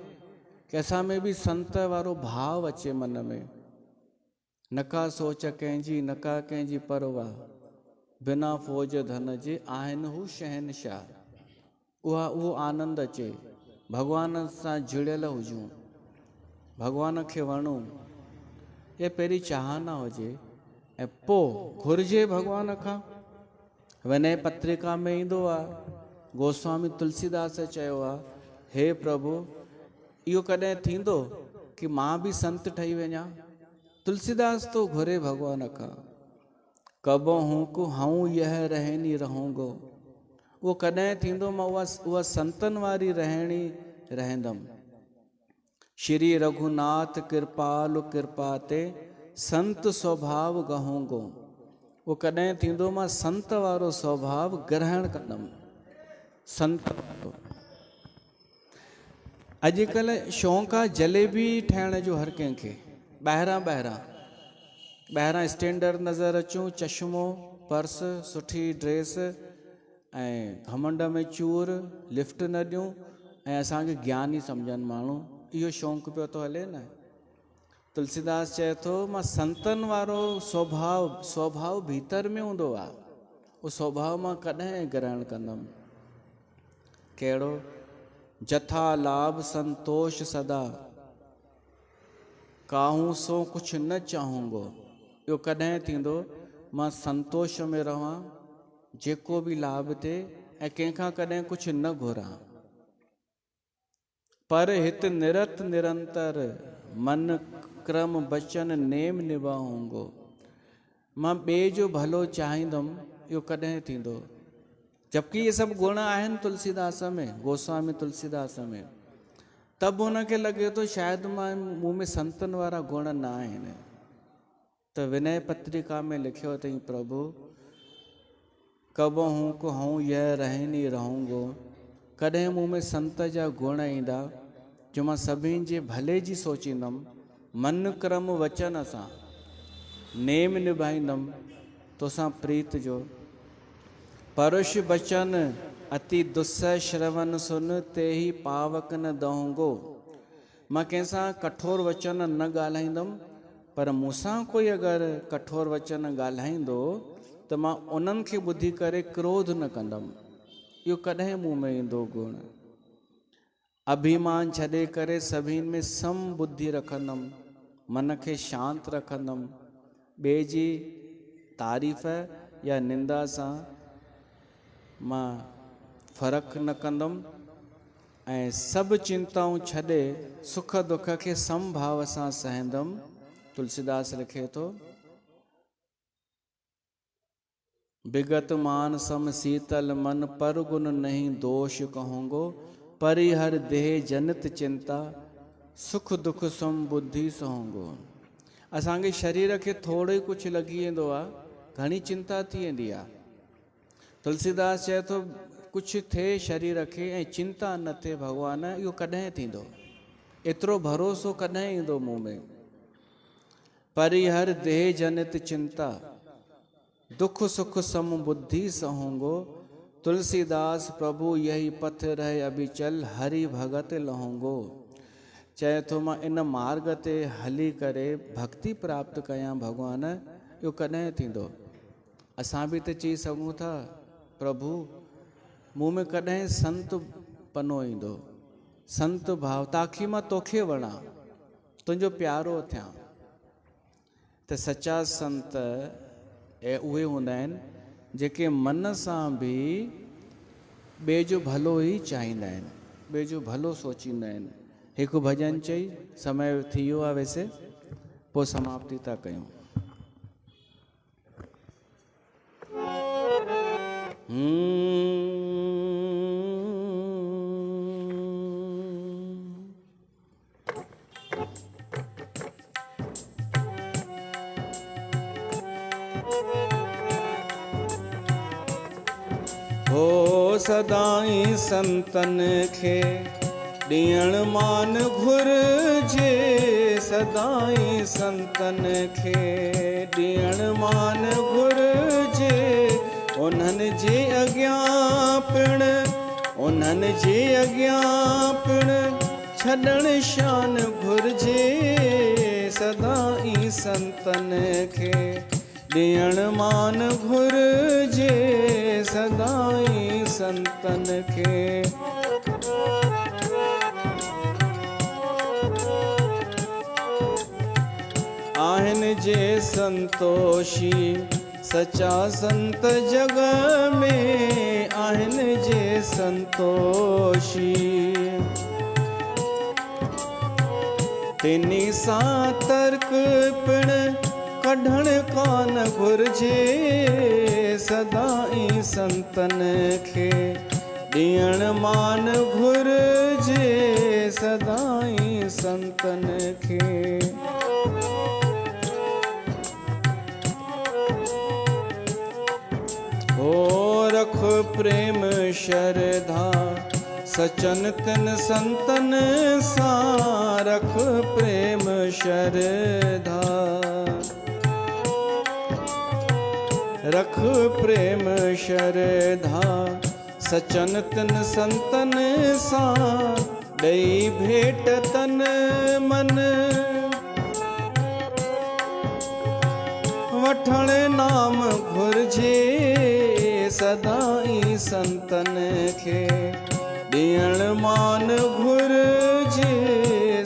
कि असां में बि संत वारो भाव अचे मन में। नका सोच कंहिंजी, नका कंहिंजी परवाह, बिना फौज धन जे आहिनि हू शहनशाह। उहो आनंद अचे, भॻवान सां जुड़ियल हुजूं, भॻवान खे वणूं, ये पहिरीं चाहना हुजे। ऐं पोइ घुरिजे भॻवान खां। विनय पत्रिका में ईंदो आहे, गोस्वामी तुलसीदास चयो आहे, हे प्रभु इहो कॾहिं थींदो कि मां बि संत ठही वञा। तुलसीदास तो घुरे भॻवान खां, कब हूं को हूं यह रहनी रहूंगो। उहो कॾहिं थींदो मां उहा संतनि वारी रहणी रहंदमि। श्री रघुनाथ कृपालु कृपा ते संत स्वभाव गहूंगो। वो कॾहिं थींदो मां संत वारो स्वभाव ग्रहण कंदमि, संत वारो। अॼुकल्ह शौक़ु आहे जलेबी ठाहिण जो हर कंहिंखे, ॿाहिरां स्टैंडर्ड नज़र अचूं, चश्मो, पर्स, सुठी ड्रेस ऐं घमंड में चूर, लिफ्ट न ॾियूं ऐं असांखे ज्ञानी सम्झनि माण्हू। इहो शौक़ु पियो थो हले न। तुलसीदास चए थो मां संतनि वारो स्वभाव भीतर में हूंदो आहे, उहो स्वभाव मां कॾहिं ग्रहण कंदमि। कहिड़ो? जथा लाभ संतोष सदा, काहूं सो कुझु न चाहूंगो। इहो कॾहिं थींदो मां संतोष में रहां, जेको बि लाभ थिए, ऐं कंहिंखां कॾहिं कुझु न घुरां। पर हित निरत निरंतर, मन क्रम बचन नेम निभाऊंगो। मां ॿिए जो भलो चाहींदुमि, इहो कॾहिं थींदो? जबकि इहे सभु गुण आहिनि तुलसीदास में, गोस्वामी तुलसीदास में। तब हुनखे लॻे थो शायदि मूं में संतनि वारा गुण न आहिनि। त विनय पत्रिका में लिखियो अथई, प्रभु कब हूं को हूं यह रहनी रहूंगो। कॾहिं मूं में संत जा गुण ईंदा जो मां सभिनि जे भले जी सोचींदुमि, मन क्रम वचन सां नेम निभाईंदुमि, तोसां प्रीत जो। परुष बचन अति दुस्सह श्रवण सुन, ते ही पावक न दहूंगो। मां कंहिंसां कठोर वचन न ॻाल्हाईंदुमि, पर मूंसां कोई अगरि कठोर वचन ॻाल्हाईंदो त मां उन्हनि खे ॿुधी करे क्रोध न कंदुमि। इहो कॾहिं मूं में ईंदो गुण। अभिमान छॾे करे सभिनि में सम बुद्धि रखंदुमि, मन खे शांति रखंदुमि। ॿिए जी तारीफ़ या निंदा सां मां फ़र्क़ु न कंदुमि ऐं सभु चिंताऊं छॾे सुख दुख खे समभाव सां सहंदुमि। तुलसीदास लिखे थो, विगत मान सम शीतल मन, पर गुण नहीं दोष कहूंगो। परिहर देह जनित चिंता, सुख दुख सम बुद्धि सहूंगो। असांखे शरीर खे थोरो ई कुझु लॻी वेंदो आहे, घणी चिंता थी वेंदी आहे। तुलसीदास चए थो कुझु थिए शरीर खे ऐं चिंता न थिए भॻवान, इहो कॾहिं थींदो? एतिरो भरोसो कॾहिं ईंदो मूं में? परिहर देह जनित चिंता, दुख सुख सम बुद्धि सहूंगो। तुलसीदास प्रभु यही पथ रहे अभिचल, हरि भगत लहूंगो। चए थो मां इन मार्ग ते हली करे भक्ति प्राप्त कयां भॻवान, इहो कॾहिं थींदो? असां बि त चई सघूं था, प्रभु मूं में कॾहिं संत पनो ईंदो, संत भाव, ताकि मां तोखे वणा, तुंहिंजो प्यारो थियां। त सचा संत ऐं उहे हूंदा आहिनि जेके मन सां बि ॿिए जो भलो ई चाहींदा आहिनि, ॿिए जो भलो सोचींदा आहिनि। हिकु भॼन चई, समय थी वियो आहे वैसे, पोइ समाप्ति था कयूं। हो सदाई संतन खे ॾियण मान घुरिजे, सदाई संतन खे ॾियण मान घुरिजे। उन्हनि जे अॻियां पिण उन्हनि जे अॻियां पिण छॾण शान घुरिजे, सदाई संतन खे ॾियण मान घुरिजे, सदाई संतन खे। आहिनि जे संतोषी सच्चा संत जग में, आहिनि जे संतोषी तिनी सां तर्क पिण कढण कान घुरिजे, सदाई संतन खे ॾियण मान घुरिजे, सदाई संतन खे। हो रख प्रेम श्रद्धा सचन तिन संतन सां, रख प्रेम श्रद्धा रख प्रेम श्रद्धा सचन तिन संतन सां, ॾेई भेट तन मन वठण नाम घुरिजे, सदाई संतन खे ॾियण मान घुरिजे,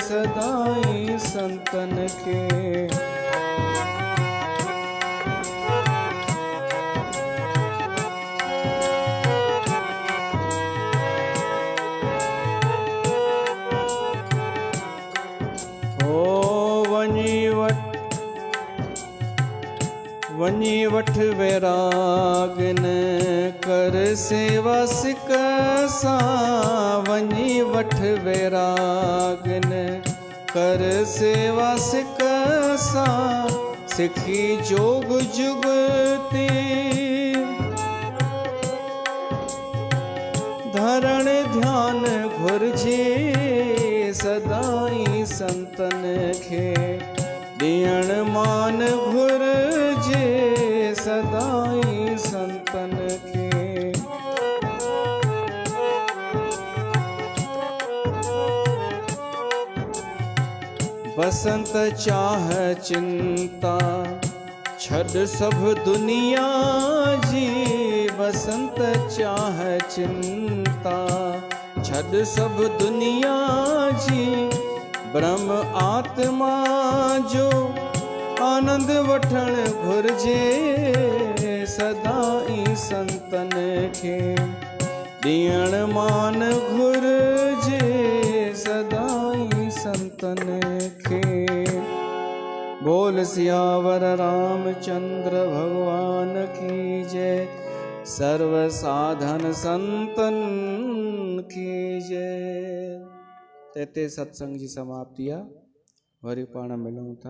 सदाई संतन खे। वञी वठ वैराग न कर सेवा सिक सां, वञी वठ वैराग न कर सेवा सिक सां, सिखी जोग जुगती धरण ध्यान घुरिजे, सदाई संतन खे ॾियण मान घुरिजे, सदाई संतन खे। बसंत चाह चिंता छॾ सब दुनिया जी, बसंत चाह चिंता छॾ सब दुनिया जी, ब्रह्म आत्मा जो आनंद वठण घुरिजे, सदाई संतन खे ॾियण मान घुरिजे, सदाई संतन खे। बोल सियावर रामचंद्र भगवान की जय, सर्व साधन संतन की जय। ते सत्संग जी समाप्ति आहे, वरी पाण मिलूं था।